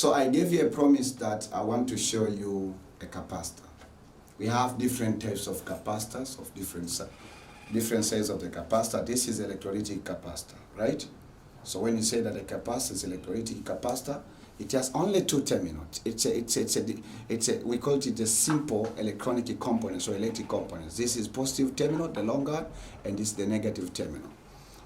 So I gave you a promise that I want to show you a capacitor. We have different types of capacitors of different sizes of the capacitor. This is electrolytic capacitor, right? So when you say that a capacitor is electrolytic capacitor, it has only two terminals. We call it the simple electronic components or electric components. This is positive terminal, the longer, and this is the negative terminal.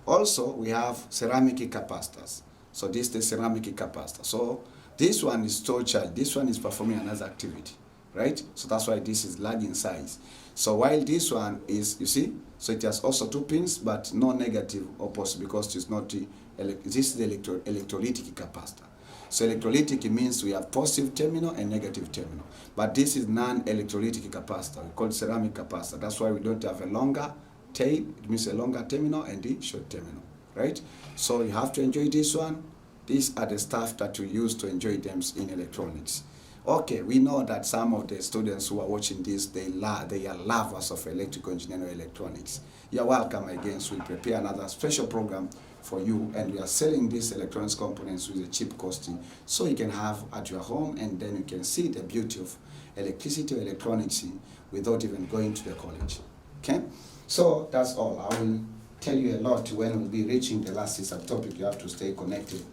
Also, we have ceramic capacitors. So this is the ceramic capacitor. So this one is stored charge. This one is performing another activity, right? So that's why this is large in size. So while this one is, you see, so it has also two pins, but no negative or positive because it's not the, this is the electrolytic capacitor. So electrolytic means we have positive terminal and negative terminal. But this is non-electrolytic capacitor. We call it ceramic capacitor. That's why we don't have a longer tail. It means a longer terminal and the short terminal, right? So you have to enjoy this one. These are the stuff that you use to enjoy them in electronics. Okay, we know that some of the students who are watching this, they are lovers of electrical engineering or electronics. You're welcome again. So we prepare another special program for you, and we are selling these electronics components with a cheap costing, so you can have at your home, and then you can see the beauty of electricity or electronics without even going to the college. Okay, so that's all. I will tell you a lot when we'll be reaching the last subtopic. You have to stay connected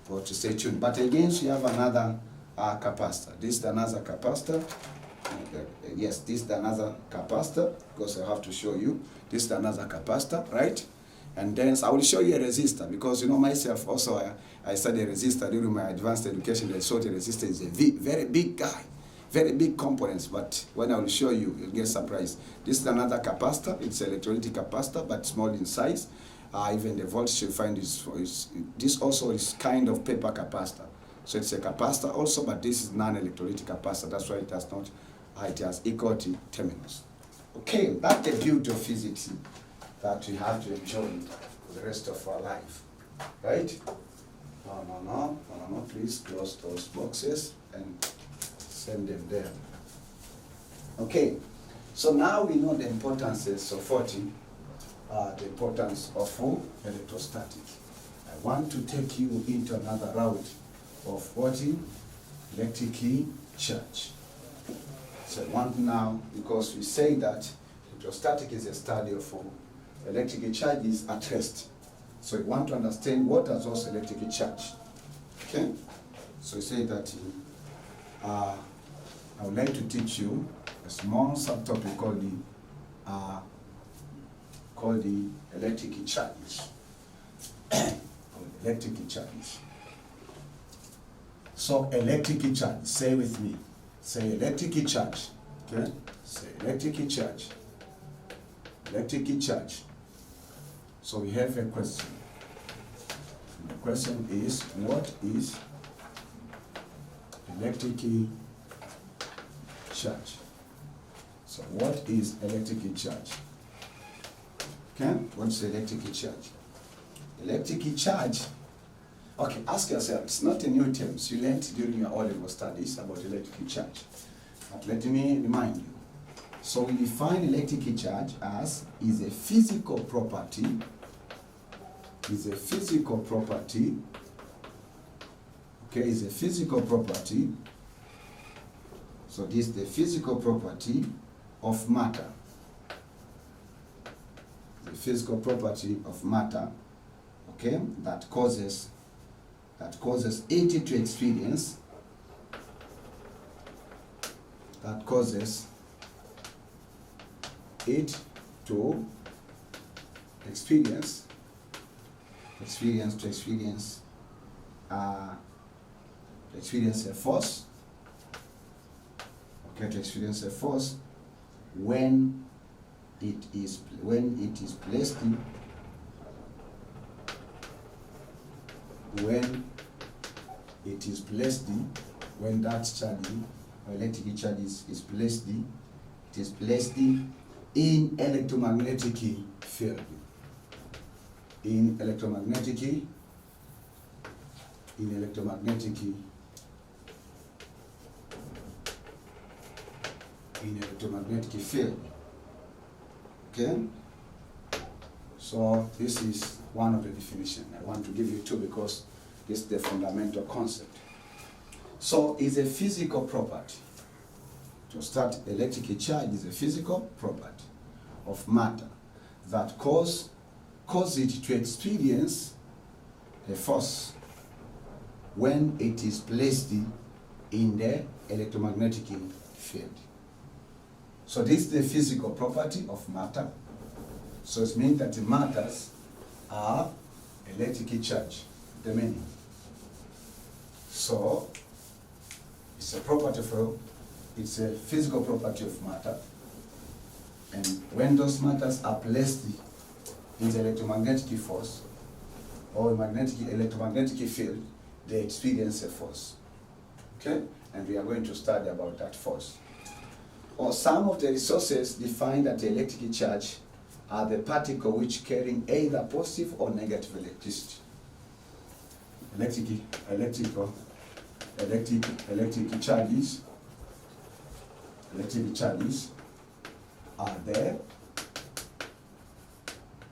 or to stay tuned. But again, so you have another capacitor. This is another capacitor. Yes, this is another capacitor, because I have to show you. This is another capacitor, right? And then I will show you a resistor, because you know myself also, I studied a resistor during my advanced education. I saw the resistor is a very big guy, very big components, but when I will show you, you'll get surprised. This is another capacitor. It's an electrolytic capacitor, but small in size. Even the voltage you find is this also is kind of paper capacitor. So it's a capacitor also, but this is non-electrolytic capacitor. That's why it has not, it has equal terminals. Okay, that's the beauty of physics that we have to enjoy for the rest of our life, right? No, please close those boxes and send them there. Okay, so now we know the importances of the importance of electrostatic. I want to take you into another route of electric charge. So I want now, because we say that electrostatic is a study of electric charges at rest. So we want to understand what are those electric charge. Okay? So we say that I would like to teach you a small subtopic called the electric charges. Electric charges. So electric charge, say with me. Say electric charge. Okay? Say electric charge. Electric charge. So we have a question. The question is, what is electric charge? So what is electric charge? Okay, what's electric charge? Electric charge. Okay, ask yourself, it's not a new term. You learned during your O-level studies about electric charge. But let me remind you. So we define electric charge as is a physical property. Is a physical property. Okay, is a physical property. So this is the physical property of matter. The physical property of matter, okay, that causes it to experience, that causes it to experience a force, okay, to experience a force when it is placed in, when that charge, electric charge is placed in, it is placed in electromagnetic field. In electromagnetic field. Okay? So this is one of the definitions. I want to give you two because this is the fundamental concept. So it's a physical property. To start, electric charge is a physical property of matter that cause it to experience a force when it is placed in the electromagnetic field. So this is the physical property of matter. So it means that the matters are electric charge, the meaning. So it's a property it's a physical property of matter. And when those matters are placed in the electromagnetic force or electromagnetic field, they experience a force. Okay? And we are going to study about that force. Or some of the resources define that the electric charge are the particle which carrying either positive or negative electricity. Electric charges are the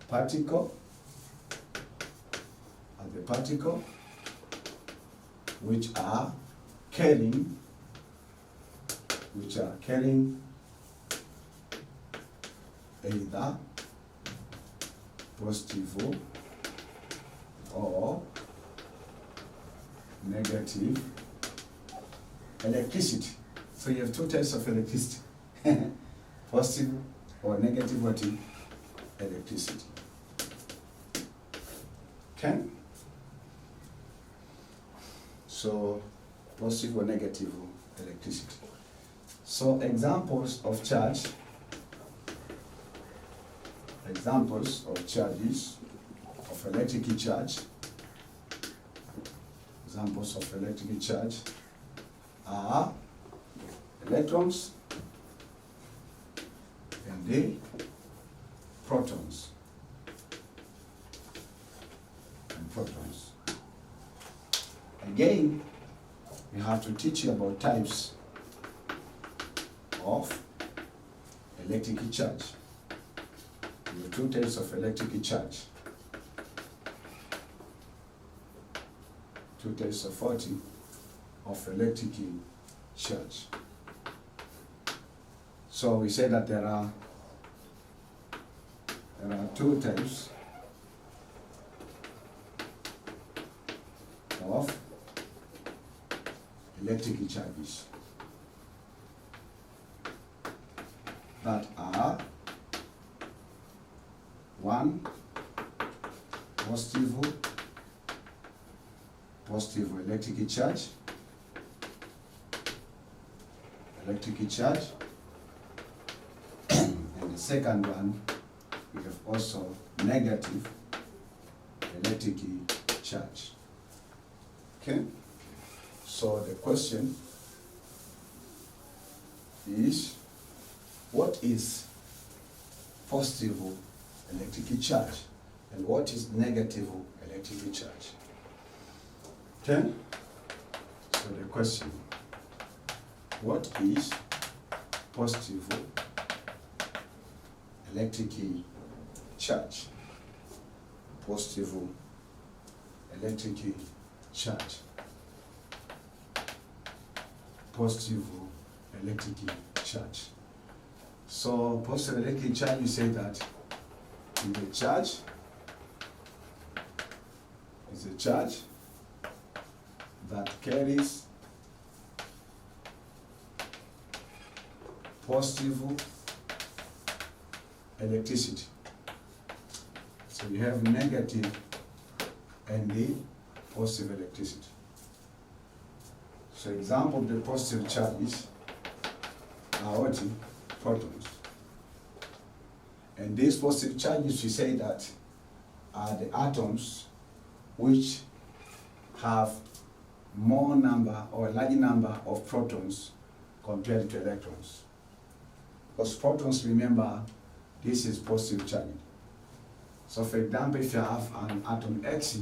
particle which are carrying either positive or negative electricity. So you have two types of electricity, positive or negative electricity. Okay? So positive or negative electricity. So examples of charges of electric charge. Examples of electric charge are electrons and the protons. Again, we have to teach you about types of electric charge. There are two types of electric charge. Two types of electric charge. So we say that there are two types of electric charges that are: one, positive electric charge, and the second one, we have also negative electric charge. Okay? So the question is, what is positive electric charge and what is negative electric charge? Okay? So the question, what is positive electric charge? Positive electric charge. Positive electric charge. So positive electric charge, you say that is a charge that carries positive electricity. So you have negative and the positive electricity. So example of the positive charges are what? Protons. And these positive charges, we say that are the atoms which have more number or a large number of protons compared to electrons. Because protons, remember, this is positive charge. So for example, if you have an atom X,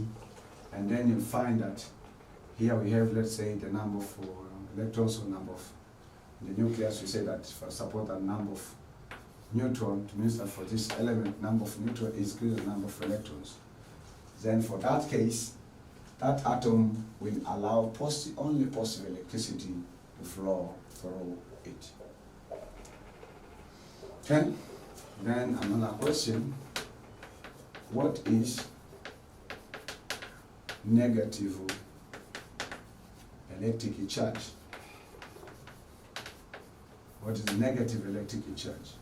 and then you find that here we have, let's say, the number for electrons or number of the nucleus, we say that for support a number of neutron, it means that for this element, number of neutron is greater than number of electrons. Then for that case, that atom will allow only positive electricity to flow through it. Okay? Then another question, what is negative electric charge? What is negative electric charge?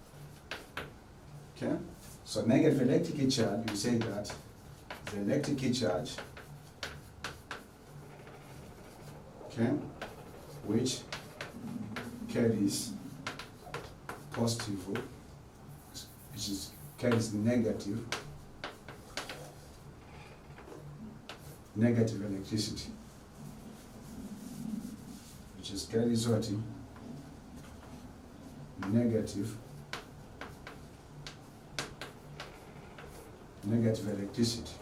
Okay? So negative electric charge, we say that the electric charge, okay, which carries positive, which is carries negative electricity, which is carries what? Negative electricity.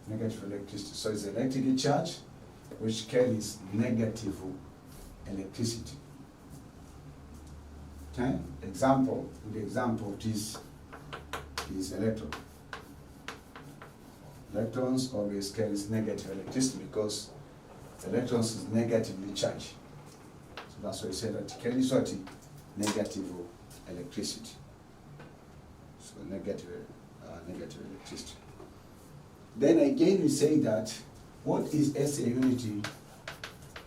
Negative electricity. So it's electric charge which carries negative electricity. Okay? The example of this is electron. Electrons always carries negative electricity because electrons is negatively charged. So that's why we say that it carries what? Negative electricity. So negative electricity. Then again we say that what is SI unity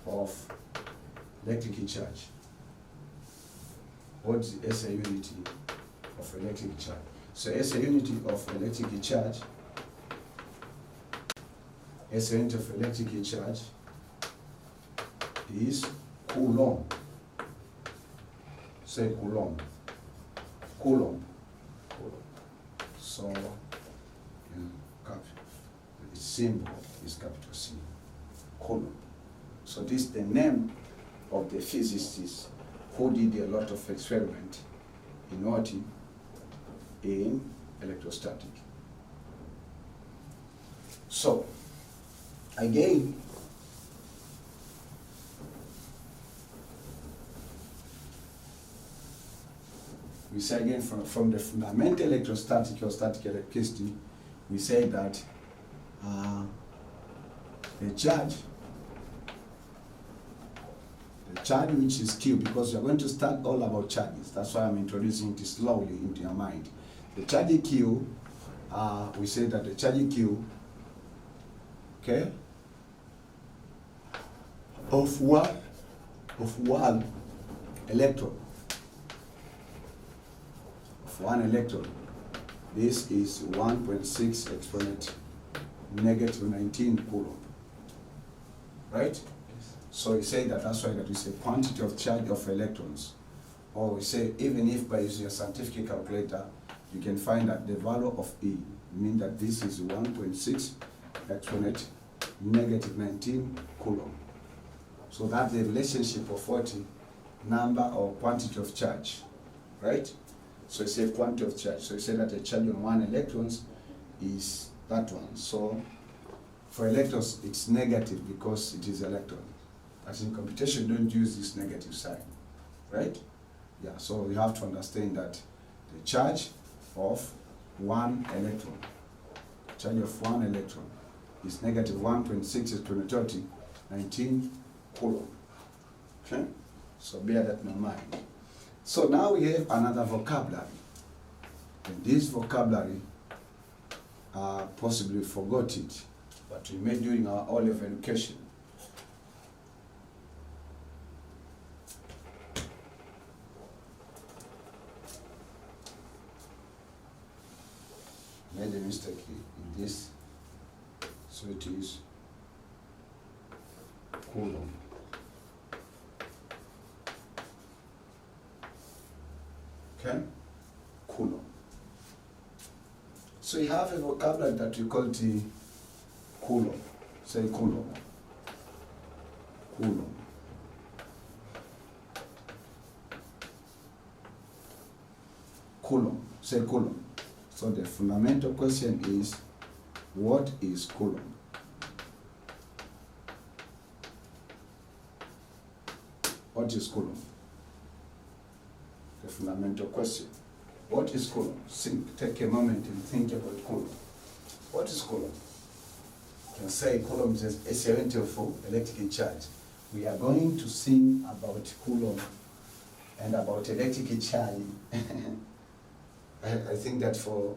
of electric charge? What is SI unity of electric charge? So SI unity of electric charge, SI unit of electric charge is Coulomb. Say Coulomb. Coulomb. So, the symbol is capital C. Coulomb. So this is the name of the physicist who did a lot of experiment in what? In electrostatic. So, again, we say again from the fundamental electrostatic or static electricity, we say that the charge which is Q, because we are going to start all about charges. That's why I'm introducing it slowly into your mind. The charge Q, we say that the charge Q, okay, of one electron. Of one electron. This is 1.6 exponent negative 19 Coulomb. Right? Yes. So we say that's why that we say quantity of charge of electrons. Or we say even if by using a scientific calculator, you can find that the value of E, mean that this is 1.6 exponent negative 19 Coulomb. So that's the relationship of what? Number or quantity of charge. Right? So you say quantity of charge. So you say that the charge on one electrons is that one. So for electrons, it's negative because it is electron. As in computation, don't use this negative sign. Right? Yeah, so you have to understand that the charge of one electron, is negative 1.6 exponent 19 Coulomb. Okay? So bear that in mind. So now we have another vocabulary. And this vocabulary, possibly forgot it, but we made during our O-level education. Made a mistake in this, so it is Coulomb. Okay? Coulomb. So you have a vocabulary that we call the Coulomb. Say Coulomb. Coulomb. Coulomb. Say Coulomb. So the fundamental question is, what is Coulomb? What is Coulomb? The fundamental question. What is Coulomb? Take a moment and think about Coulomb. What is Coulomb? You can say Coulomb is a unit of electric charge. We are going to sing about Coulomb and about electric charge. I think that for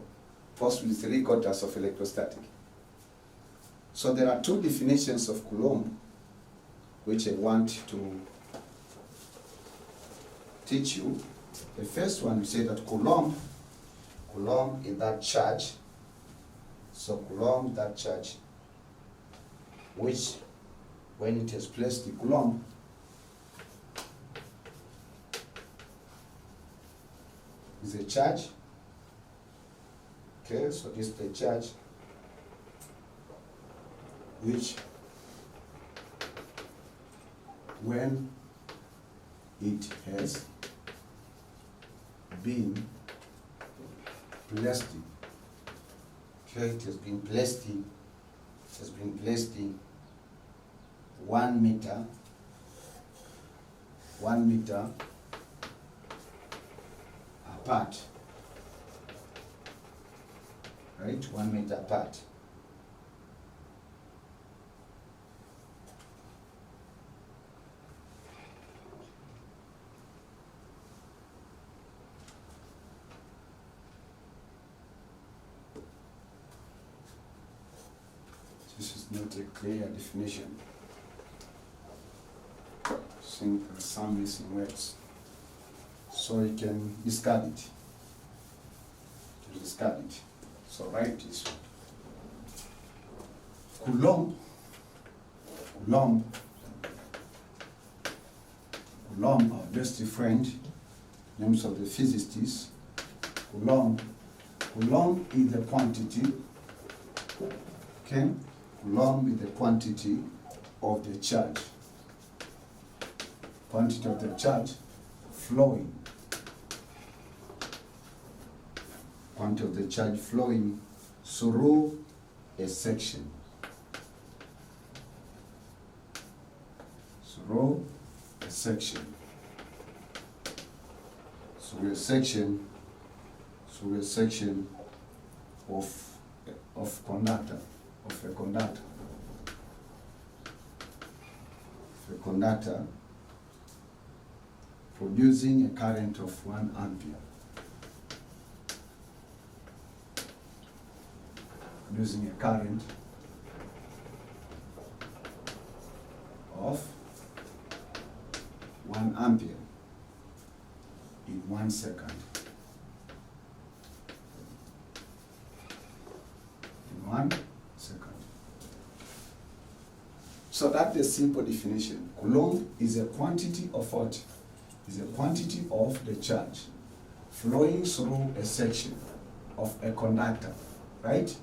possibly 3/4 of electrostatic. So there are two definitions of Coulomb which I want to teach you. The first one, we say that Coulomb is that charge. So Coulomb, that charge, which when it is placed in Coulomb, is a charge. Okay, so this is the charge which when it has been placed in, okay, it has been placed in 1 meter apart, right? 1 meter apart. This is not a clear definition. I think there are some missing words. So you can discard it. So write this one. Coulomb, our best friend, names of the physicists. Coulomb is the quantity, okay? Coulomb is the quantity of the charge. Quantity of the charge flowing. Quantity of the charge flowing through a section. Through a section. Through a section of conductor. Of a conductor producing a current of 1 ampere. Producing a current of 1 ampere in 1 second. In 1 second. So that's the simple definition. Coulomb is a quantity of what? Is a quantity of the charge flowing through a section of a conductor, right?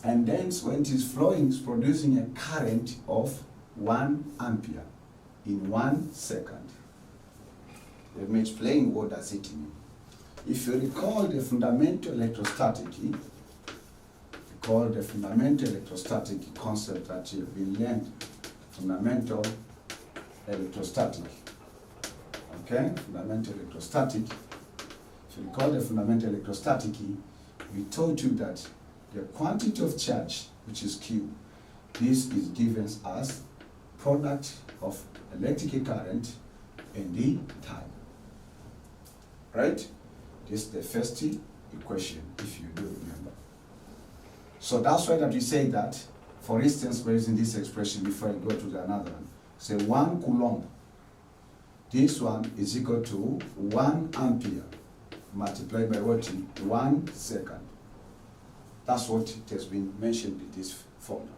And then when it is flowing, it's producing a current of 1 ampere in 1 second. Let me explain what does it mean. If you recall the fundamental electrostatic, concept that you've been learned, fundamental electrostatic. Okay, fundamental electrostatic. If you recall the fundamental electrostatic, we told you that the quantity of charge, which is Q, this is given as product of electric current and the time. Right? This is the first equation, if you do remember. So that's why that we say that, for instance, we're using this expression before I go to the another one. Say 1 Coulomb. This one is equal to 1 ampere multiplied by what? 1 second. That's what it has been mentioned in this formula.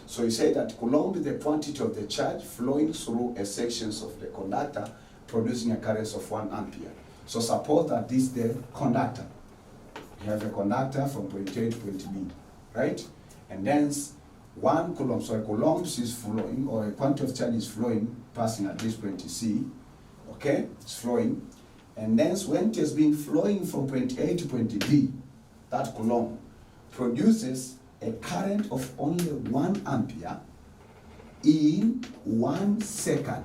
So you say that Coulomb is the quantity of the charge flowing through a section of the conductor producing a current of 1 ampere. So suppose that this is the conductor. You have a conductor from point A to point B, right? And then 1 Coulomb, so a Coulomb is flowing, or a quantity of charge is flowing, passing at this point C, okay? It's flowing. And then when it has been flowing from point A to point B, that Coulomb produces a current of only 1 ampere in 1 second.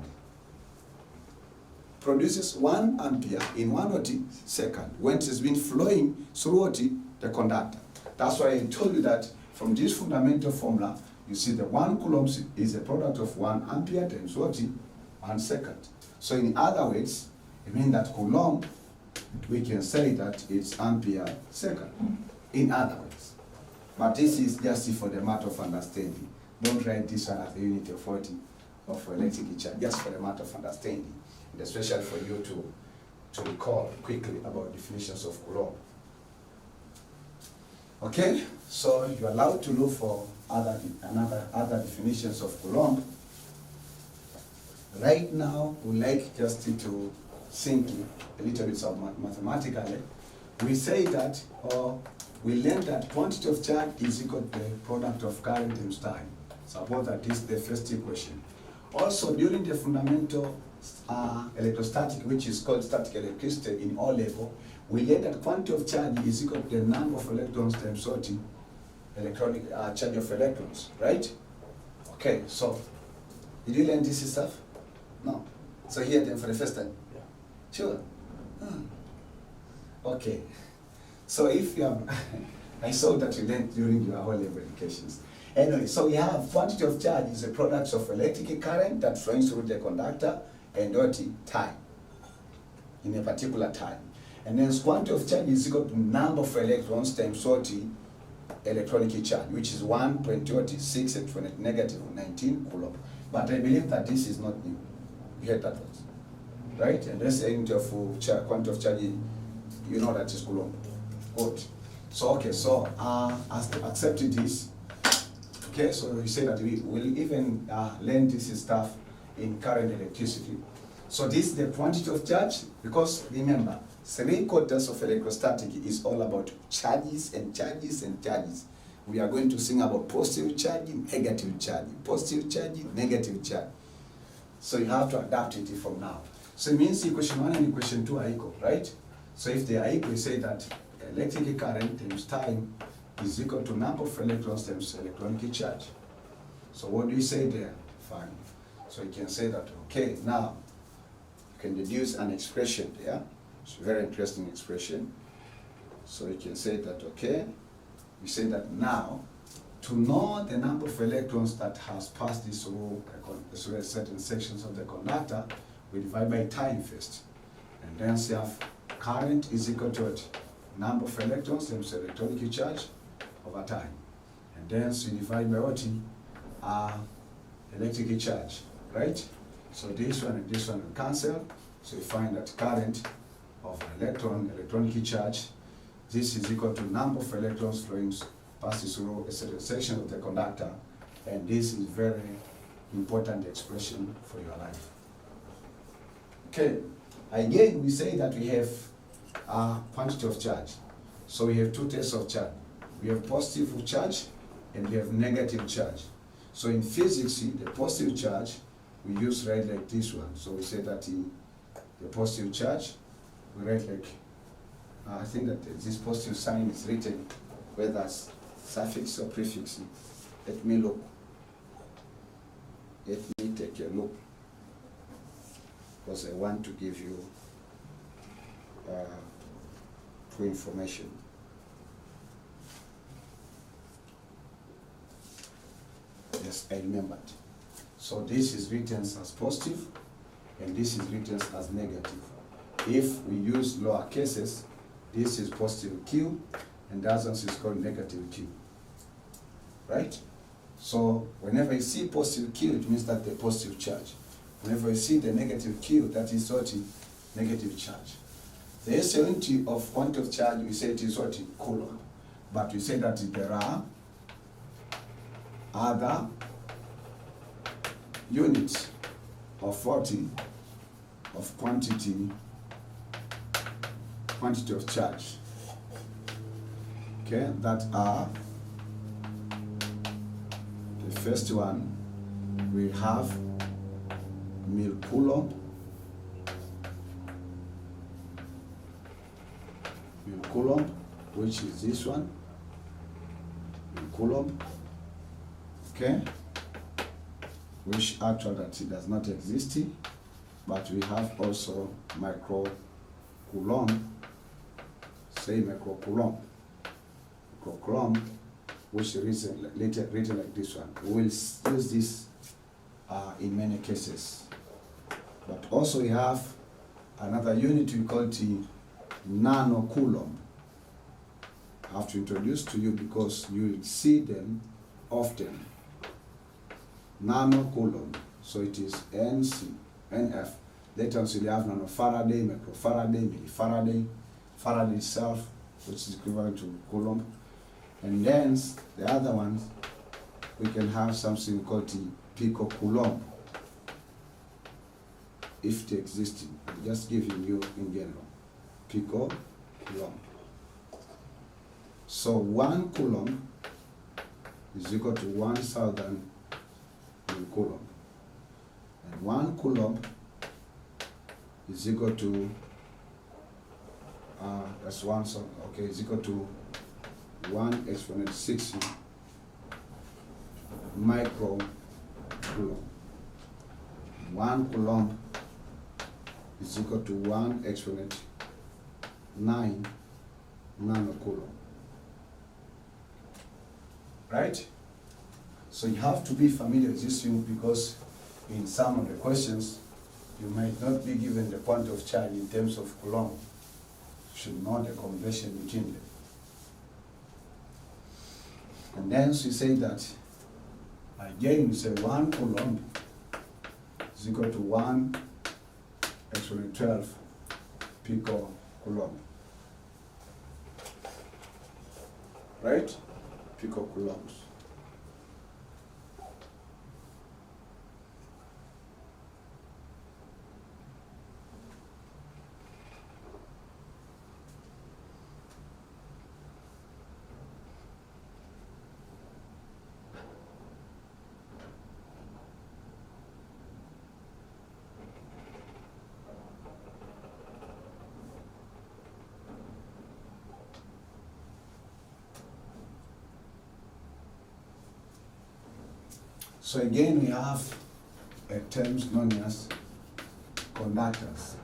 produces 1 ampere in 1 second when it has been flowing through the conductor. That's why I told you that from this fundamental formula, you see the 1 coulomb is a product of 1 ampere times 1 second. So in other words, it means that coulomb, we can say that it's ampere second, in other words. But this is just for the matter of understanding. Don't write this one as a unit of 40 of electric charge, just for the matter of understanding, and especially for you to recall quickly about definitions of coulomb. Okay, so you're allowed to look for other definitions of coulomb. Right now, we like just to think a little bit of mathematically. We say that, or we learn that quantity of charge is equal to the product of current times time. Suppose that is the first equation. Also, during the fundamental electrostatic, which is called static electricity in O level, we learn that quantity of charge is equal to the number of electrons times electronic charge of electrons, right? Okay, so did you learn this stuff? No. So here then for the first time? Yeah. Sure. Okay. So if you have, I saw that you learned during your O-level educations. Anyway, so we have quantity of charge is a product of electric current that flows through the conductor and time, in a particular time. And then quantity of charge is equal to number of electrons times electronic charge, which is 1.26 at negative 19 coulomb. But I believe that this is not new. You heard that once, right? And that's the unit of quantity of charge, you know that is coulomb. Good. So, okay, so as to accept this, okay, so we say that we will even learn this stuff in current electricity. So this is the quantity of charge, because remember, 3/4 of electrostatic is all about charges and charges and charges. We are going to sing about positive charge, negative charge, positive charge, negative charge. So you have to adapt it from now. So it means equation 1 and equation 2 are equal, right? So if they are equal, we say that electric current times time is equal to number of electrons times electronic charge. So what do you say there? Fine. So you can say that, okay, now you can deduce an expression there. It's a very interesting expression. So you can say that, okay, we say that now, to know the number of electrons that has passed this through certain sections of the conductor, we divide by time first. And then we have current is equal to it, number of electrons times electronic charge over time. And then we divide by what? Electric charge, right? So this one and this one will cancel. So we find that current of electronic charge, this is equal to number of electrons flowing passes through a certain section of the conductor, and this is very important expression for your life. Okay, again we say that we have quantity of charge. So we have 2 types of charge. We have positive charge and we have negative charge. So in physics, the positive charge we use write like this one. So we say that the positive charge we write like, I think that this positive sign is written whether it's suffix or prefix. Let me look. Let me take a look, because I want to give you true information. Yes, I remembered. So this is written as positive and this is written as negative. If we use lower cases, this is positive Q and that one is called negative Q. Right? So whenever you see positive Q, it means that the positive charge. Whenever you see the negative Q, that is what? Negative charge. The SI unit of quantity of charge, we say it is what? Coulomb. But we say that there are other units of 40 of quantity of charge, okay, that are, the first one we have mil-coulomb, which is this one, mil-coulomb, okay, which actually that it does not exist. but we have also microcoulomb, say microcoulomb, microcoulomb, which is written like this one. We will use this in many cases. But also we have another unit we call the nanocoulomb. I have to introduce to you because you will see them often. Nanocoulomb. So it is NC, NF. Later on, so you have nanofaraday, microfaraday, millifaraday, Faraday itself, which is equivalent to coulomb. And then the other ones, we can have something called the picocoulomb, if they exist. I'm just giving you in general. Picocoulomb. So 1 coulomb is equal to 1,000 coulomb. And 1 coulomb is equal to that's one, so okay, is equal to 1 exponent 60 microcoulomb. 1 coulomb is equal to 1 exponent 9 nanocoulomb. Right? So you have to be familiar with this unit because in some of the questions you might not be given the quantity of charge in terms of coulomb. You should know the conversion between them. And then we say that again we say 1 coulomb is equal to 1 exponent 12 picocoulomb. Right? Picocoulombs. So again, we have terms known as conductors.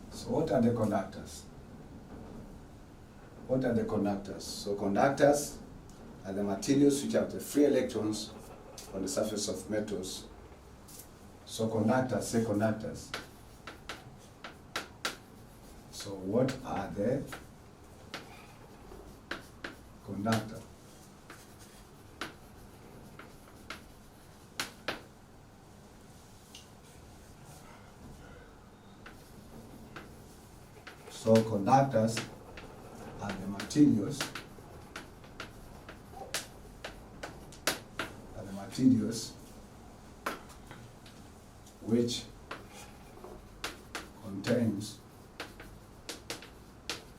So what are the conductors? What are the conductors? So conductors are the materials which have the free electrons on the surface of metals. So conductors, say conductors. So what are the conductors? So conductors are the materials which contains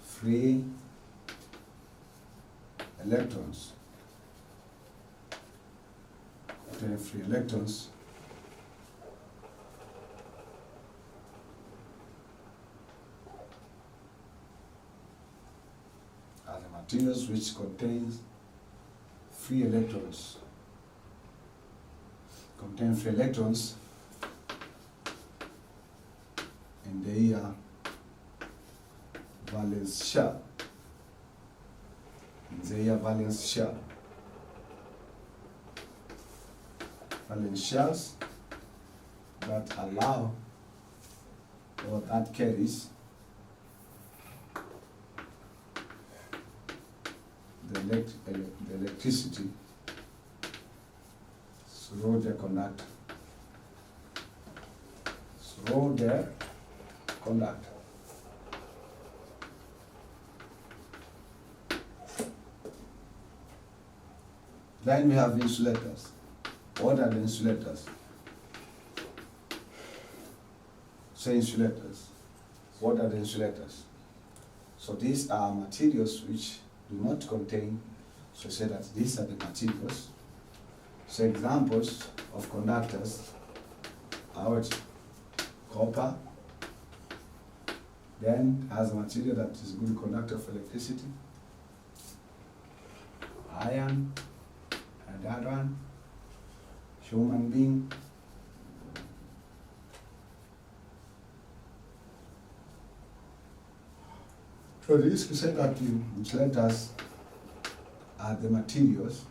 free electrons. Are the materials which contains free electrons. Contain free electrons in the valence shell. Valence shells that allow or that carries the electricity through the conductor. Then we have insulators. What are the insulators? Say insulators. What are the insulators? So these are materials which do not contain, so say that these are the materials. So examples of conductors are what? Copper. Then has a material that is a good conductor of electricity. Iron. And that one, human being, So this we say that the insulators are the materials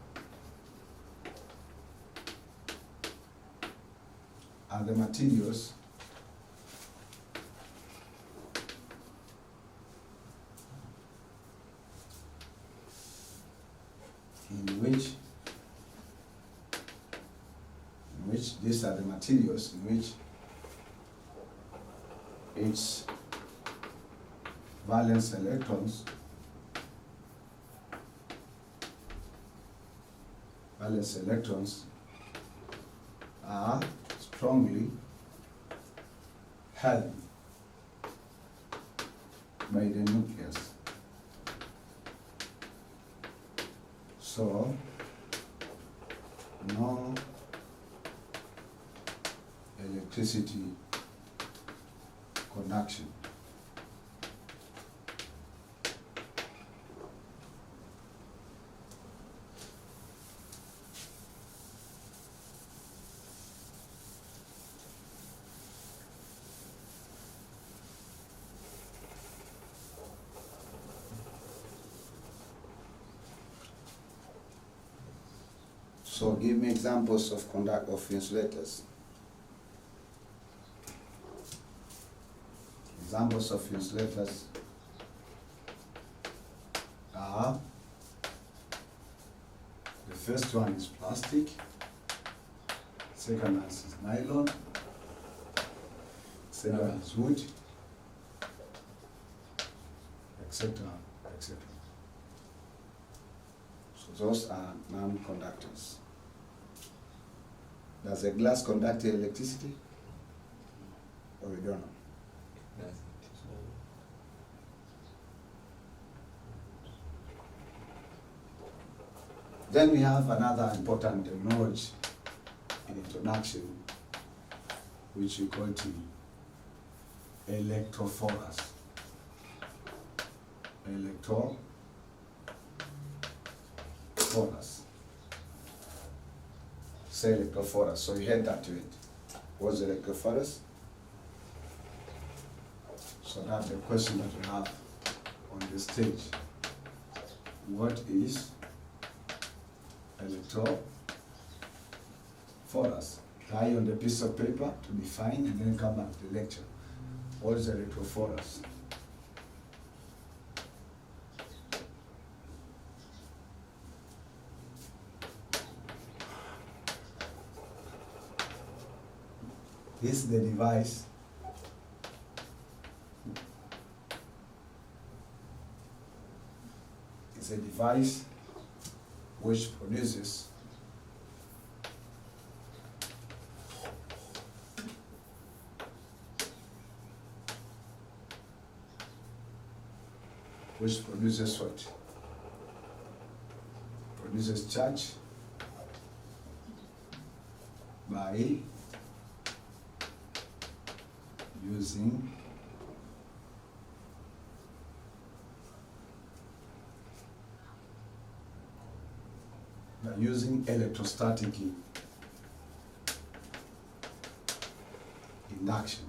in which these are the materials in which its valence electrons are strongly held by the nucleus. So, no electricity conduction. So give me examples of insulators. Examples of insulators are, the first one is plastic, second one is nylon, third one is wood, etc., etc. So those are non-conductors. Does a glass conduct electricity? Or we don't know? Then we have another important knowledge in introduction, which we call the electrophorus. Electrophorus. Say electrophorus. So you heard that to it. What's electrophorus? So that's the question that we have on the stage. What is electrophorus? Lie on the piece of paper to define and then come back to the lecture. What is electrophorus? This is the device it's a device which produces what? Produces charge by using electrostatic induction.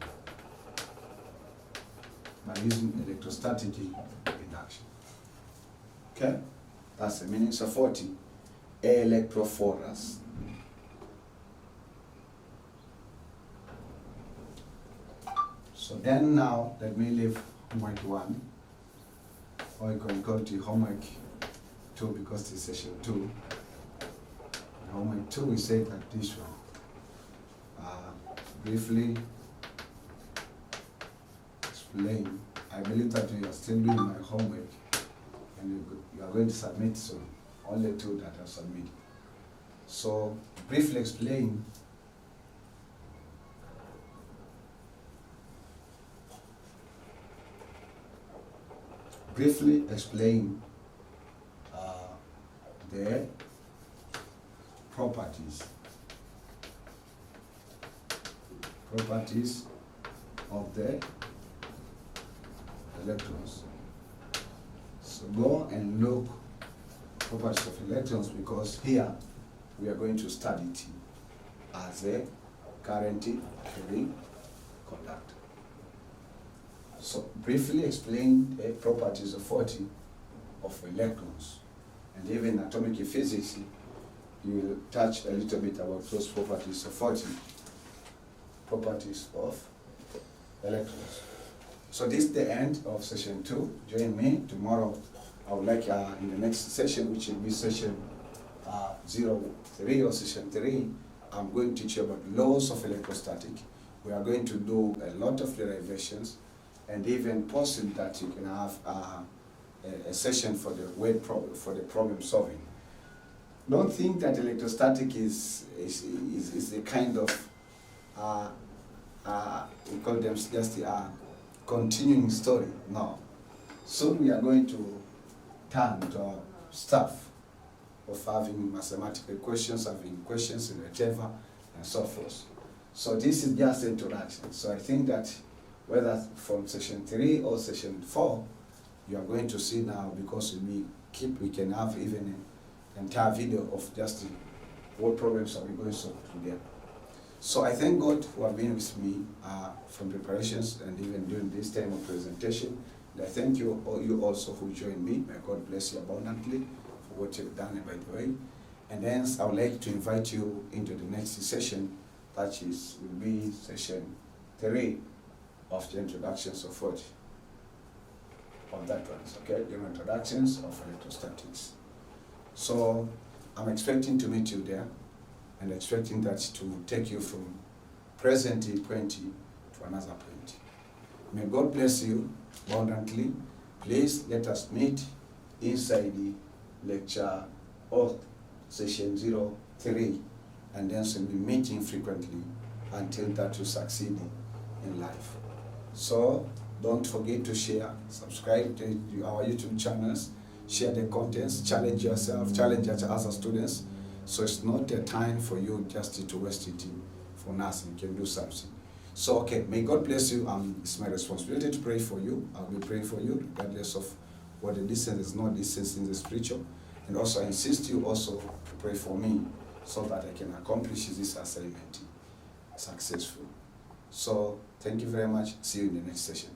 By using electrostatic induction. Okay? That's the meaning of 40. Electrophorus. So then now, let me leave homework 1, or you can go to homework 2 because it's session 2. In homework 2, we say that this one, briefly explain. I believe that you are still doing my homework, and you are going to submit soon. Only 2 that are submitted. So, briefly explain the properties of the electrons. So go and look properties of electrons, because here we are going to study it as a current carrying conductor. So briefly explain the properties of 40 of electrons. And even atomic physics, you will touch a little bit about those properties of 40, properties of electrons. So this is the end of session 2. Join me tomorrow. I would like in the next session, which will be session 03 or session 3, I'm going to teach you about laws of electrostatic. We are going to do a lot of derivations, and even possible that you can have a session for the word problem, for the problem solving. Don't think that electrostatic is a kind of we call them just a continuing story. No. Soon we are going to turn to stuff of having mathematical questions, having questions in whatever, and so forth. So this is just introduction. So I think that whether from session 3 or session 4, you are going to see now, because we can have even an entire video of just what problems are we going to solve today. So I thank God who have been with me from preparations and even during this time of presentation. And I thank you also who joined me. May God bless you abundantly for what you've done, by the way. And then I would like to invite you into the next session, that will be session 3 of the introductions of 40. Of that one, okay? The introductions of electrostatics. So I'm expecting to meet you there, and expecting that to take you from present point to another point. May God bless you abundantly. Please let us meet inside the lecture of session 03, and then we'll be meeting frequently until that you succeed in life. So don't forget to share, subscribe to our YouTube channels, share the contents, challenge yourself, challenge other students. So it's not a time for you just to waste it for nothing. You can do something. So, okay, may God bless you. It's my responsibility to pray for you. I'll be praying for you, regardless of what the distance is, not distance in the spiritual. And also, I insist you also to pray for me, so that I can accomplish this assignment successfully. So, thank you very much. See you in the next session.